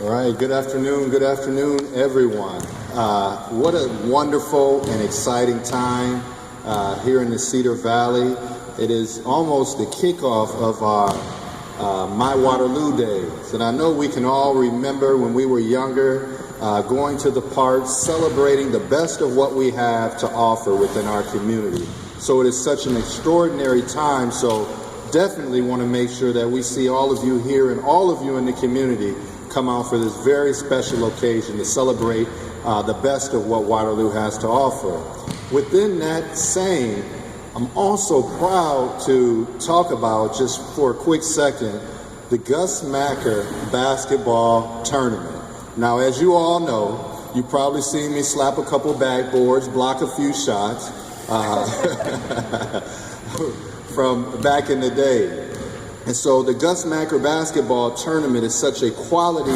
All right, good afternoon, everyone. What a wonderful and exciting time here in the Cedar Valley. It is almost the kickoff of our My Waterloo days. And I know we can all remember when we were younger, going to the parks, celebrating the best of what we have to offer within our community. So it is such an extraordinary time. So definitely want to make sure that we see all of you here and all of you in the community come out for this very special occasion to celebrate the best of what Waterloo has to offer. Within that saying, I'm also proud to talk about, just for a quick second, the Gus Macker basketball tournament. Now, as you all know, you've probably seen me slap a couple backboards, block a few shots from back in the day. And so the Gus Macker basketball tournament is such a quality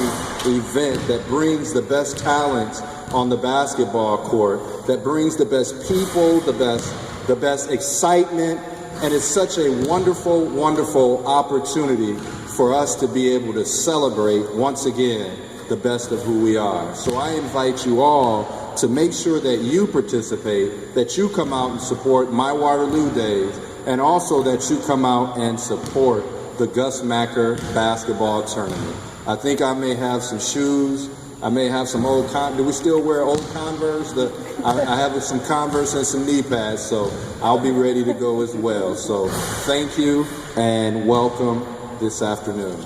event that brings the best talent on the basketball court, that brings the best people, the best excitement, and it's such a wonderful, wonderful opportunity for us to be able to celebrate once again the best of who we are. So I invite you all to make sure that you participate, that you come out and support My Waterloo Days, and also that you come out and support the Gus Macker basketball tournament. I think I may have some shoes. I may have some old do we still wear old Converse? I have some Converse and some knee pads, so I'll be ready to go as well. So thank you and welcome this afternoon.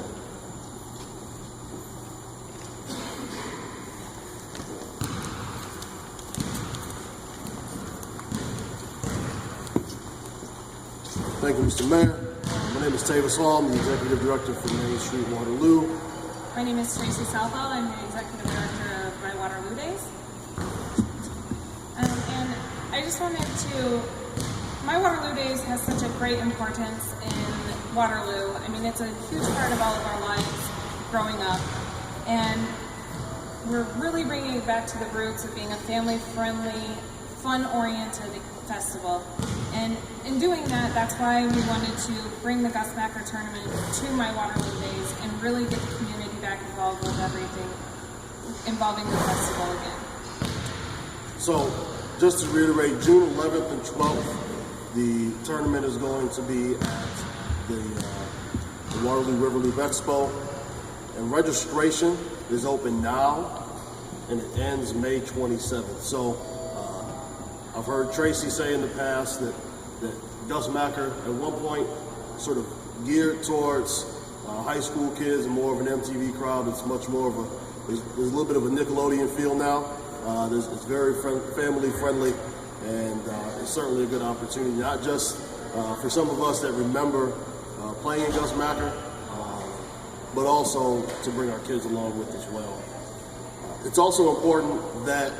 Thank you, Mr. Mayor. My name is Tavis Hall. I'm the Executive Director for Main Street Waterloo. My name is Tracy Southall. I'm the Executive Director of My Waterloo Days. And I just wanted to, My Waterloo Days has such a great importance in Waterloo. I mean, it's a huge part of all of our lives growing up. And we're really bringing it back to the roots of being a family-friendly, fun-oriented festival. And in doing that, that's why we wanted to bring the Gus Macker tournament to My Waterloo Days and really get the community back involved with everything involving the festival again. So, just to reiterate, June 11th and 12th, the tournament is going to be at the Waterloo River Loop Expo. And registration is open now, and it ends May 27th. So, I've heard Tracy say in the past that Gus Macker at one point sort of geared towards high school kids and more of an MTV crowd. It's much more of there's a little bit of a Nickelodeon feel now. It's very family friendly, and it's certainly a good opportunity, not just for some of us that remember playing Gus Macker, but also to bring our kids along with as well. It's also important that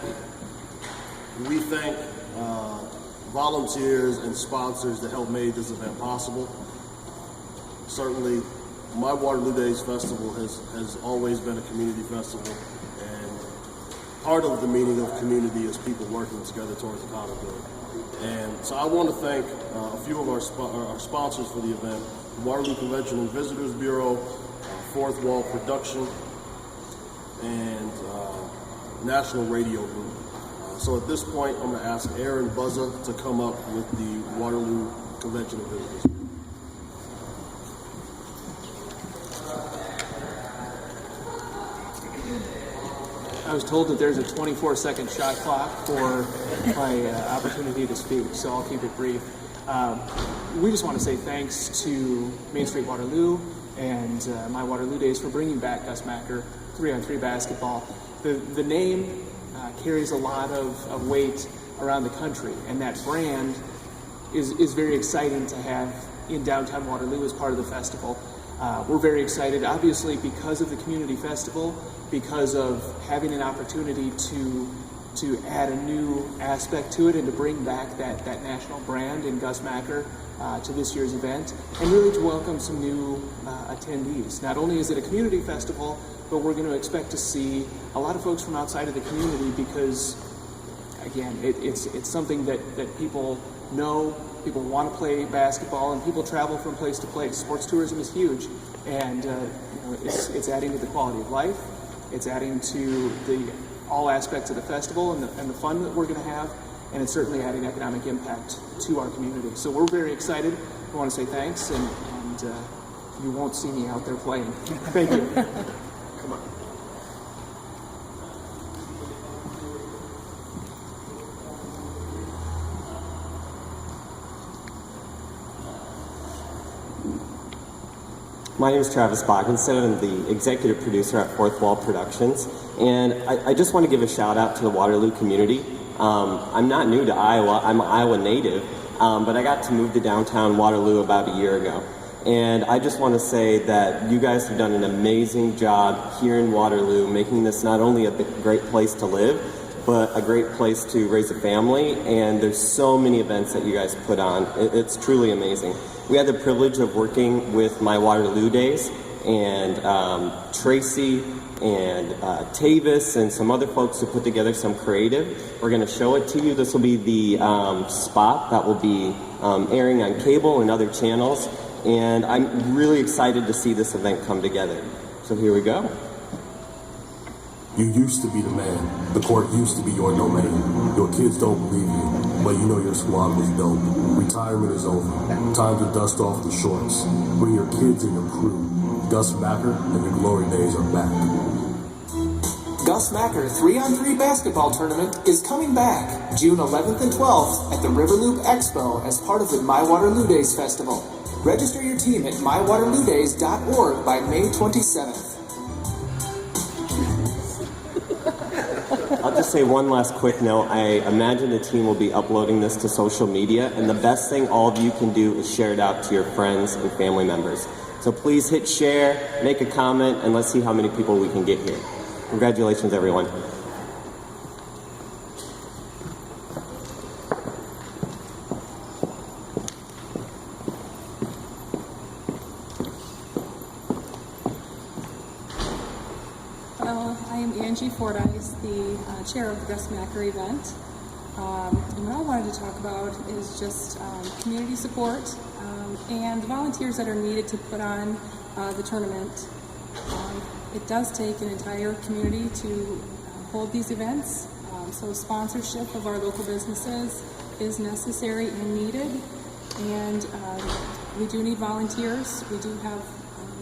we thank volunteers and sponsors that helped make this event possible. Certainly, My Waterloo Days Festival has always been a community festival, and part of the meaning of community is people working together towards a common good. And so I want to thank a few of our sponsors for the event: the Waterloo Convention and Visitors Bureau, Fourth Wall Production, and National Radio Group. So at this point, I'm going to ask Aaron Buzza to come up with the Waterloo Convention and Visitors. I was told that there's a 24-second shot clock for my opportunity to speak, so I'll keep it brief. We just want to say thanks to Main Street Waterloo and My Waterloo Days for bringing back Gus Macker 3-on-3 basketball. The name carries a lot of weight around the country, and that brand is very exciting to have in downtown Waterloo as part of the festival. We're very excited, obviously, because of the community festival, because of having an opportunity to add a new aspect to it and to bring back that national brand in Gus Macker to this year's event, and really to welcome some new attendees. Not only is it a community festival, but we're going to expect to see a lot of folks from outside of the community because, again, it's something that people know, people want to play basketball, and people travel from place to place. Sports tourism is huge, and it's adding to the quality of life. It's adding to all aspects of the festival and the fun that we're going to have, and it's certainly adding economic impact to our community. So we're very excited. I want to say thanks, and you won't see me out there playing. Thank you. Come on. My name is Travis Boggenstead. I'm the executive producer at Fourth Wall Productions, and I just want to give a shout out to the Waterloo community. I'm not new to Iowa. I'm an Iowa native, but I got to move to downtown Waterloo about a year ago. And I just want to say that you guys have done an amazing job here in Waterloo, making this not only a great place to live, but a great place to raise a family. And there's so many events that you guys put on. It's truly amazing. We had the privilege of working with My Waterloo Days, and Tracy and Tavis and some other folks who put together some creative. We're going to show it to you. This will be the spot that will be airing on cable and other channels. And I'm really excited to see this event come together. So here we go. You used to be the man. The court used to be your domain. Your kids don't believe you, but you know your squad was dope. Retirement is over. Time to dust off the shorts. Bring your kids and your crew. Gus Macker and your glory days are back. Gus Macker 3-on-3 basketball tournament is coming back June 11th and 12th at the Riverloop Expo as part of the My Waterloo Days Festival. Register your team at mywaterloodays.org by May 27th. I'll just say one last quick note. I imagine the team will be uploading this to social media, and the best thing all of you can do is share it out to your friends and family members. So please hit share, make a comment, and let's see how many people we can get here. Congratulations, everyone. I am Angie Fordyce, the chair of the Gus Macker event. And what I wanted to talk about is just community support and the volunteers that are needed to put on the tournament. It does take an entire community to hold these events, so sponsorship of our local businesses is necessary and needed, and we do need volunteers. We do have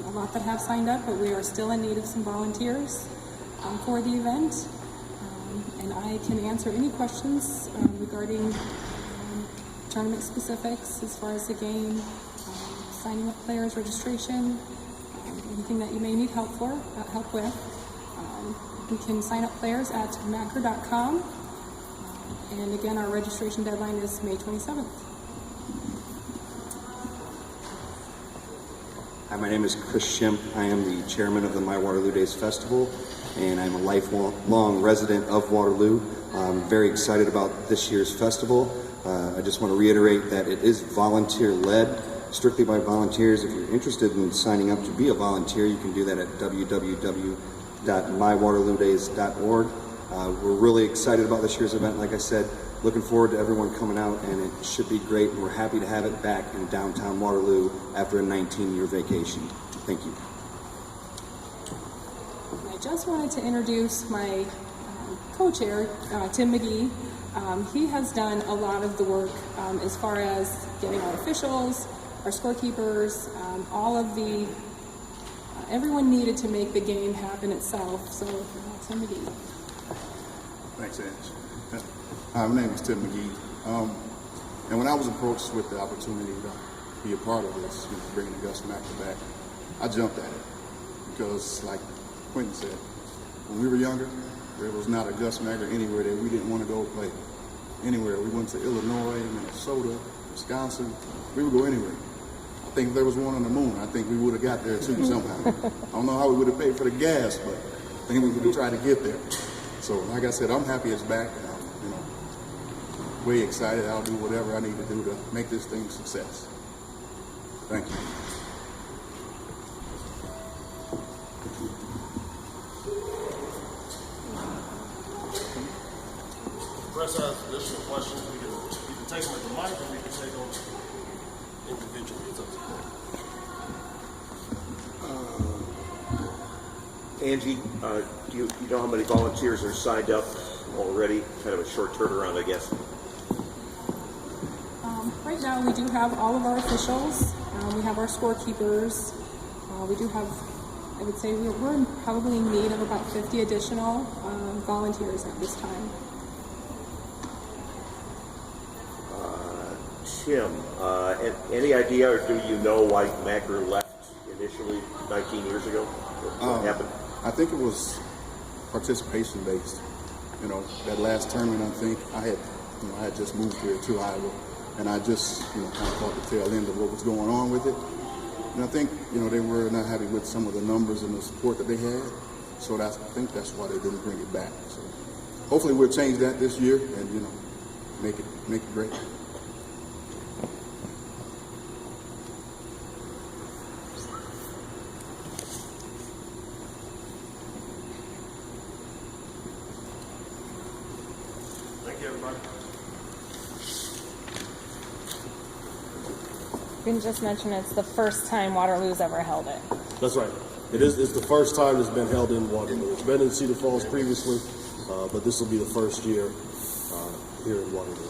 a lot that have signed up, but we are still in need of some volunteers for the event, and I can answer any questions regarding tournament specifics as far as the game, signing up players, registration, anything that you may need help with. You can sign up players at macker.com, and again, our registration deadline is May 27th. Hi, my name is Chris Shimp. I am the chairman of the My Waterloo Days Festival, and I'm a lifelong resident of Waterloo. I'm very excited about this year's festival. I just want to reiterate that it is volunteer-led, strictly by volunteers. If you're interested in signing up to be a volunteer, you can do that at www.mywaterloodays.org. We're really excited about this year's event. Like I said, looking forward to everyone coming out, and it should be great, and we're happy to have it back in downtown Waterloo after a 19-year vacation. Thank you. I just wanted to introduce my co-chair, Tim McGee. He has done a lot of the work as far as getting our officials, our scorekeepers, all of the, everyone needed to make the game happen itself. So, Tim McGee. Thanks, Ange. Hi, my name is Tim McGee. And when I was approached with the opportunity to be a part of this, bringing the Gus Macker back, I jumped at it. Because, like Quentin said, when we were younger, there was not a Gus Macker anywhere that we didn't want to go play. Anywhere. We went to Illinois, Minnesota, Wisconsin. We would go anywhere. I think if there was one on the moon, I think we would have got there too somehow. I don't know how we would have paid for the gas, but I think we would have tried to get there. So, like I said, I'm happy it's back. And I'm, way excited. I'll do whatever I need to do to make this thing a success. Thank you. Press has additional questions. We can take them at the mic, or we can take them individually. It's up to you. Angie, do you know how many volunteers are signed up already? Kind of a short turnaround, I guess. Right now, we do have all of our officials. We have our scorekeepers. We do have, I would say, we're probably in need of about 50 additional volunteers at this time. Tim, any idea, or do you know why Macker left initially 19 years ago? What happened? I think it was participation based. You know, that last tournament, I think I had just moved here to Iowa, and I just kind of caught the tail end of what was going on with it. And I think they were not happy with some of the numbers and the support that they had, so I think that's why they didn't bring it back. So hopefully we'll change that this year and make it great. Thank you, everybody. You can just mention it's the first time Waterloo's ever held it. That's right. It's the first time it's been held in Waterloo. It's been in Cedar Falls previously, but this will be the first year here in Waterloo.